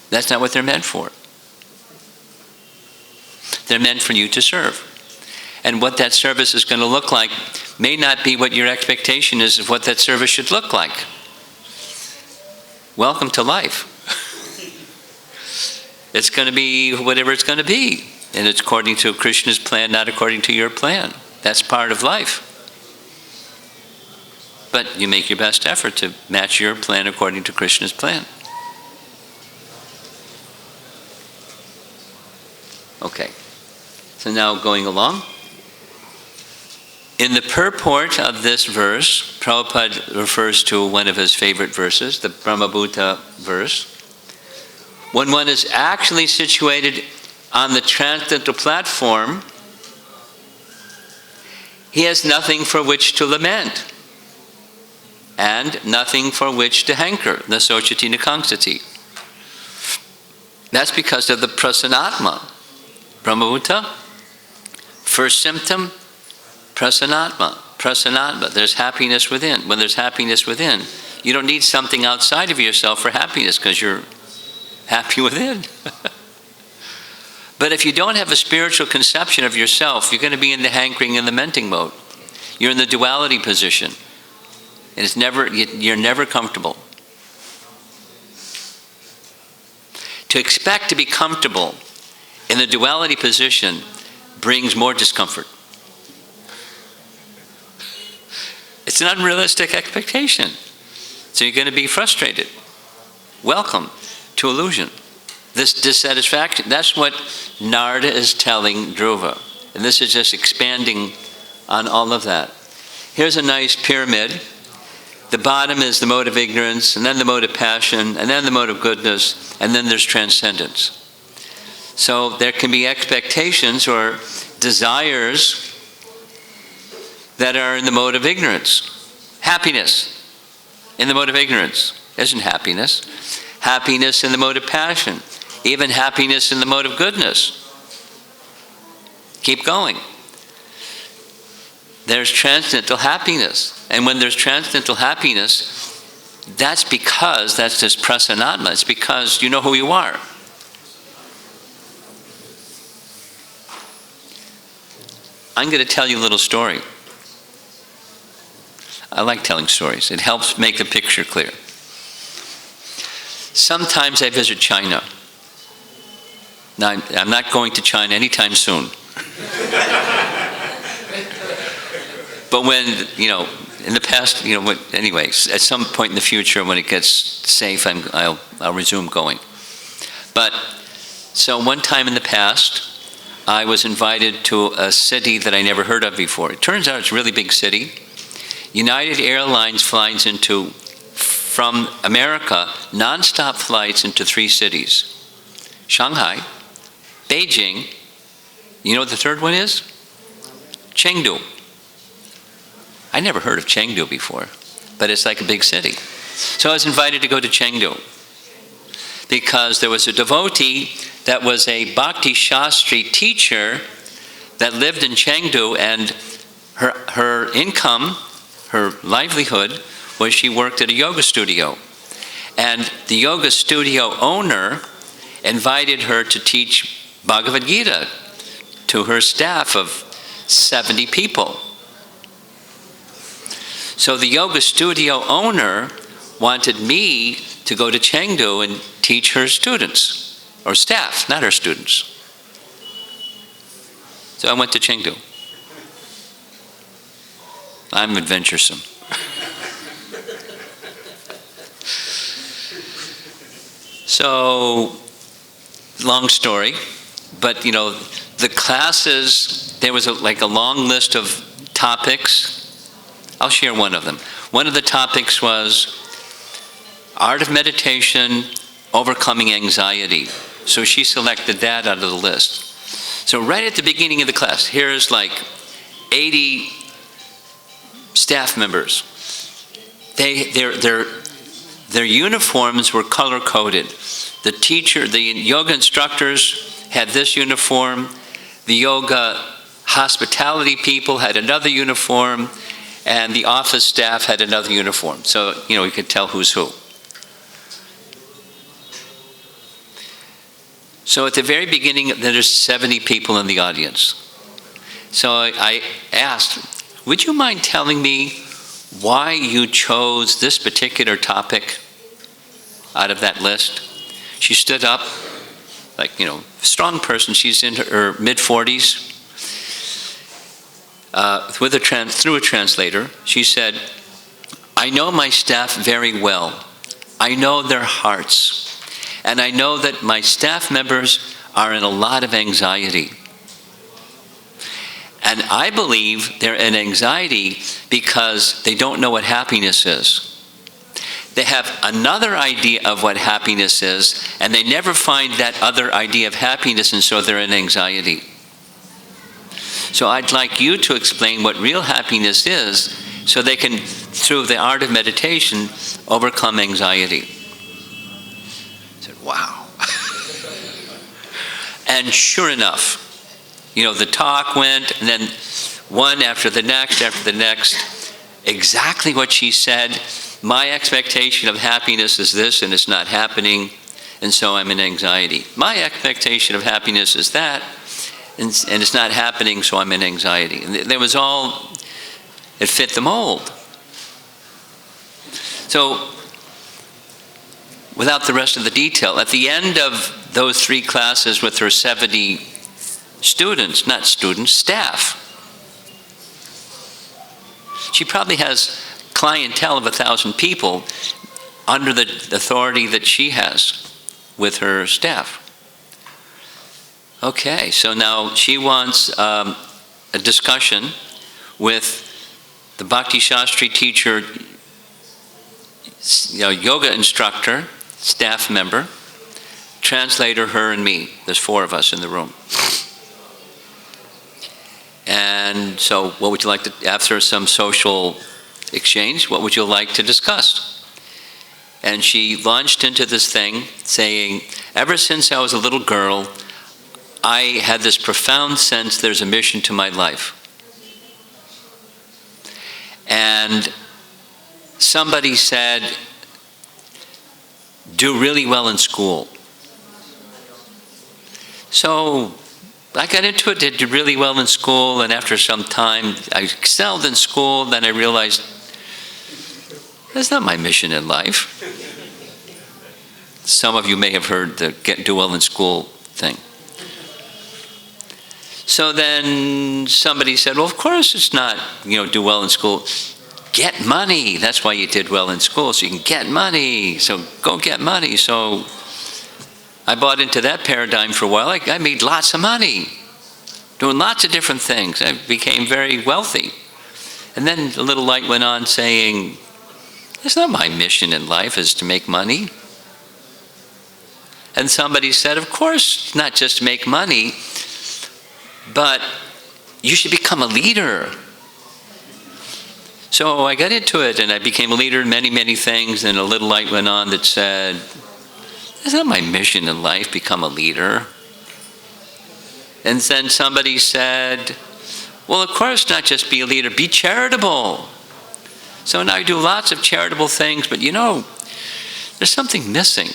That's not what they're meant for. They're meant for you to serve. And what that service is going to look like may not be what your expectation is of what that service should look like. Welcome to life. It's going to be whatever it's going to be. And it's according to Krishna's plan, not according to your plan. That's part of life. But you make your best effort to match your plan according to Krishna's plan. Okay. So now going along. In the purport of this verse, Prabhupada refers to one of his favorite verses, the Brahmabhuta verse. When one is actually situated on the transcendental platform, he has nothing for which to lament and nothing for which to hanker, the Sochati Nikangsati. That's because of the Prasanatma. Brahmabhuta, first symptom, Prasanatma. Prasanatma, there's happiness within. When there's happiness within, you don't need something outside of yourself for happiness because you're happy within. But if you don't have a spiritual conception of yourself, you're going to be in the hankering and lamenting mode. You're in the duality position. And you're never comfortable. To expect to be comfortable in the duality position brings more discomfort. It's an unrealistic expectation. So you're going to be frustrated. Welcome to illusion. This dissatisfaction, that's what Narada is telling Dhruva. And this is just expanding on all of that. Here's a nice pyramid. The bottom is the mode of ignorance, and then the mode of passion, and then the mode of goodness, and then there's transcendence. So there can be expectations or desires that are in the mode of ignorance. Happiness in the mode of ignorance isn't happiness. Happiness in the mode of passion. Even happiness in the mode of goodness. Keep going. There's transcendental happiness. And when there's transcendental happiness, that's because that's this prasanatma. It's because you know who you are. I'm going to tell you a little story. I like telling stories. It helps make the picture clear. Sometimes I visit China. Now, I'm not going to China anytime soon. But when, in the past, anyways, at some point in the future when it gets safe, I'll resume going. But, so one time in the past, I was invited to a city that I never heard of before. It turns out it's a really big city. United Airlines flies from America, non-stop flights into 3 cities. Shanghai, Beijing, you know what the third one is? Chengdu. I never heard of Chengdu before, but it's like a big city. So I was invited to go to Chengdu because there was a devotee that was a Bhakti Shastri teacher that lived in Chengdu, and her income, her livelihood, was she worked at a yoga studio. And the yoga studio owner invited her to teach Bhagavad Gita to her staff of 70 people. So the yoga studio owner wanted me to go to Chengdu and teach her students, or staff, not her students. So I went to Chengdu. I'm adventuresome. So, long story, but the classes, there was a long list of topics. I'll share one of them. One of the topics was art of meditation, overcoming anxiety. So she selected that out of the list. So right at the beginning of the class, here's 80 staff members. Their uniforms were color-coded. The yoga instructors had this uniform. The yoga hospitality people had another uniform. And the office staff had another uniform. So, you could tell who's who. So at the very beginning, there's 70 people in the audience. So I asked, would you mind telling me why you chose this particular topic out of that list? She stood up, like, strong person. She's in her mid-40s. Through a translator, she said, I know my staff very well. I know their hearts. And I know that my staff members are in a lot of anxiety. And I believe they're in anxiety because they don't know what happiness is. They have another idea of what happiness is, and they never find that other idea of happiness, and so they're in anxiety. So I'd like you to explain what real happiness is so they can, through the art of meditation, overcome anxiety. I said, wow. And sure enough, the talk went, and then one after the next, exactly what she said. My expectation of happiness is this, and it's not happening, and so I'm in anxiety. My expectation of happiness is that, and it's not happening, so I'm in anxiety. And it fit the mold. So, without the rest of the detail, at the end of those 3 classes with her 70 students, not students, staff, she probably has clientele of 1,000 people under the authority that she has with her staff. Okay, so now she wants a discussion with the Bhakti Shastri teacher, yoga instructor, staff member, translator, her and me. There's 4 of us in the room. And so what would you like to, after some social exchange, what would you like to discuss? And she launched into this thing saying, ever since I was a little girl, I had this profound sense there's a mission to my life. And somebody said, do really well in school. So I got into it, did really well in school, and after some time, I excelled in school. Then I realized, that's not my mission in life. Some of you may have heard the do well in school thing. So then somebody said, well, of course it's not, do well in school. Get money. That's why you did well in school, so you can get money. So go get money. So I bought into that paradigm for a while. I made lots of money, doing lots of different things. I became very wealthy. And then a little light went on saying, it's not my mission in life is to make money. And somebody said, of course, not just make money, but you should become a leader. So I got into it, and I became a leader in many, many things, and a little light went on that said, it's not my mission in life, become a leader. And then somebody said, well, of course, not just be a leader, be charitable. So now I do lots of charitable things, but there's something missing.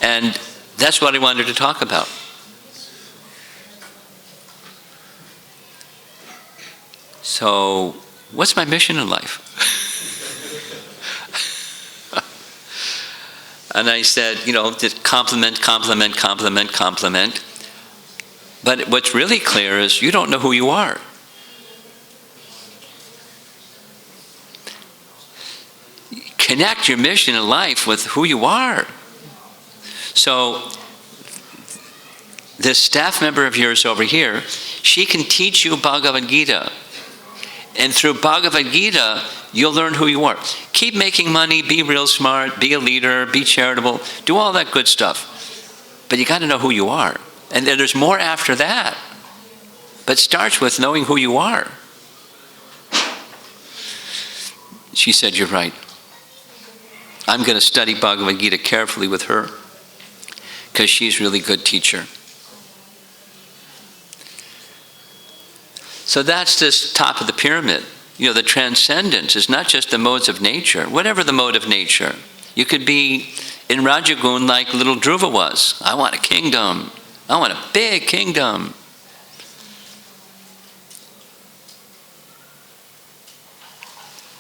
And that's what I wanted to talk about. So, what's my mission in life? And I said, just compliment. But what's really clear is you don't know who you are. Connect your mission in life with who you are. So, this staff member of yours over here, she can teach you Bhagavad Gita. And through Bhagavad Gita, you'll learn who you are. Keep making money, be real smart, be a leader, be charitable, do all that good stuff. But you got to know who you are. And then there's more after that. But it starts with knowing who you are. She said, you're right. I'm going to study Bhagavad Gita carefully with her because she's a really good teacher. So that's this top of the pyramid. The transcendence is not just the modes of nature, whatever the mode of nature. You could be in Rajagun like little Dhruva was. I want a kingdom. I want a big kingdom.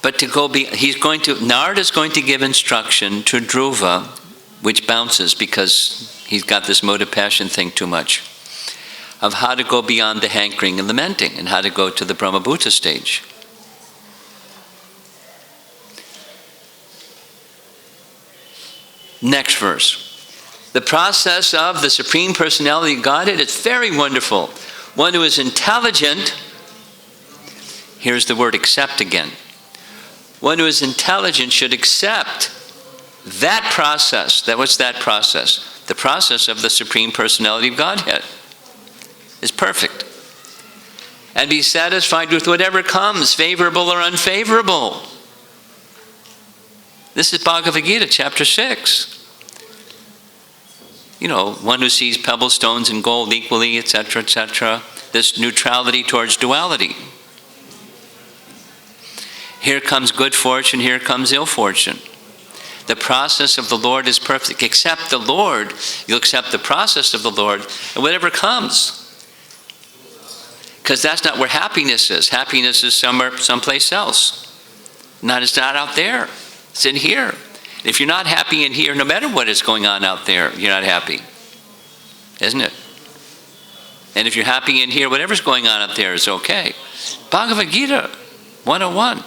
But to go Narada is going to give instruction to Dhruva, which bounces because he's got this mode of passion thing too much, of how to go beyond the hankering and lamenting and how to go to the Brahmabhuta stage. Next verse. The process of the Supreme Personality of Godhead, it's very wonderful. One who is intelligent, here's the word accept again. One who is intelligent should accept that process. What's that process? The process of the Supreme Personality of Godhead is perfect. And be satisfied with whatever comes, favorable or unfavorable. This is Bhagavad Gita, chapter 6. One who sees pebble stones and gold equally, etc., etc. This neutrality towards duality. Here comes good fortune, here comes ill fortune. The process of the Lord is perfect. Accept the Lord, you'll accept the process of the Lord, and whatever comes. Because that's not where happiness is. Happiness is someplace else. It's not out there. It's in here. If you're not happy in here, no matter what is going on out there, you're not happy. Isn't it? And if you're happy in here, whatever's going on out there is okay. Bhagavad Gita 101.